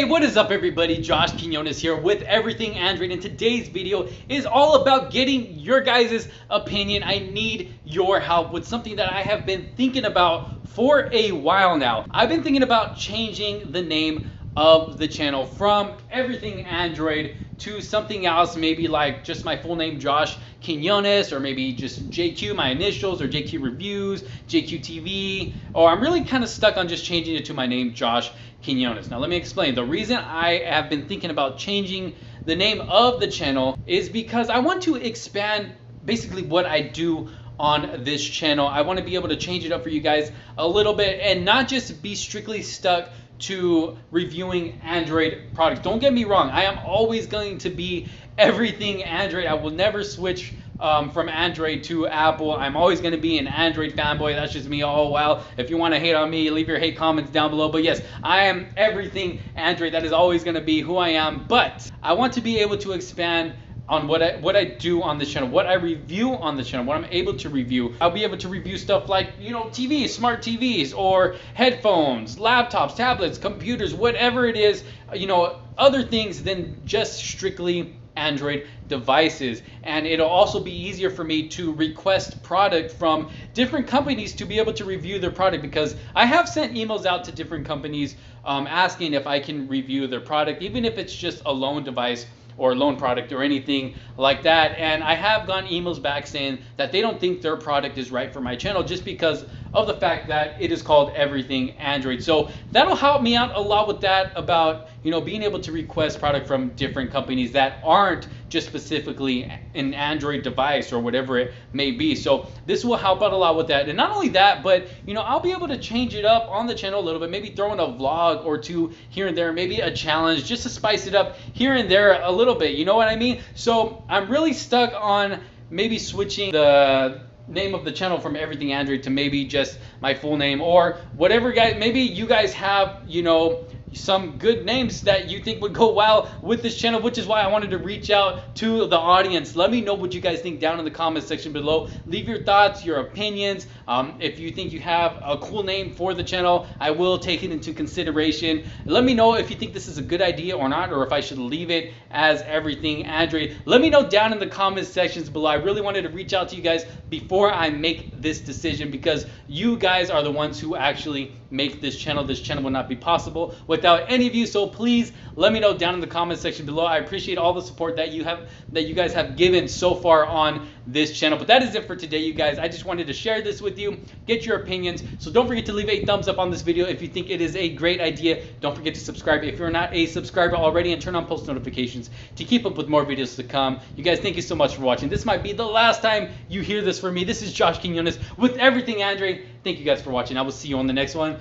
What is up everybody? Josh Quinones here with Everything Android, and today's video is all about getting your guys' opinion. I need your help with something that I have been thinking about for a while now. I've been thinking about changing the name of the channel from Everything Android to something else, maybe like just my full name, Josh Quinones, or maybe just JQ, my initials, or JQ Reviews, JQ TV, or I'm really kind of stuck on just changing it to my name, Josh Quinones. Now let me explain. The reason I have been thinking about changing the name of the channel is because I want to expand basically what I do on this channel. I want to be able to change it up for you guys a little bit and not just be strictly stuck to reviewing Android products. Don't get me wrong, I am always going to be Everything Android. I will never switch from Android to Apple. I'm always going to be an Android fanboy. That's just me. Oh well, if you want to hate on me, leave your hate comments down below. But yes, I am Everything Android. That is always going to be who I am. But I want to be able to expand on what I do on this channel, what I review on the channel, what I'm able to review. I'll be able to review stuff like, you know, TVs, smart TVs, or headphones, laptops, tablets, computers, whatever it is, you know, other things than just strictly Android devices. And it'll also be easier for me to request product from different companies to be able to review their product, because I have sent emails out to different companies asking if I can review their product, even if it's just a loan device or loan product or anything like that. And I have gotten emails back saying that they don't think their product is right for my channel just because of the fact that it is called Everything Android. So that'll help me out a lot with that, about, you know, being able to request product from different companies that aren't just specifically an Android device or whatever it may be. So this will help out a lot with that. And not only that, but, you know, I'll be able to change it up on the channel a little bit, maybe throw in a vlog or two here and there, maybe a challenge just to spice it up here and there a little bit, you know what I mean? So I'm really stuck on maybe switching the name of the channel from Everything Android to maybe just my full name, or whatever. Guys, maybe you guys have, you know, some good names that you think would go well with this channel, which is why I wanted to reach out to the audience. Let me know what you guys think down in the comment section below. Leave your thoughts, your opinions. If you think you have a cool name for the channel, I will take it into consideration. Let me know if you think this is a good idea or not, or if I should leave it as Everything Android. Let me know down in the comment sections below. I really wanted to reach out to you guys before I make this decision, because you guys are the ones who actually make this channel. This channel would not be possible without any of you. So please let me know down in the comment section below. I appreciate all the support that you guys have given so far on this channel. But that is it for today, you guys. I just wanted to share this with you, get your opinions. So don't forget to leave a thumbs up on this video if you think it is a great idea. Don't forget to subscribe if you're not a subscriber already, and turn on post notifications to keep up with more videos to come. You guys, thank you so much for watching. This might be the last time you hear this from me. This is Josh Quinones with Everything Android. Thank you guys for watching. I will see you on the next one.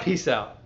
Peace out.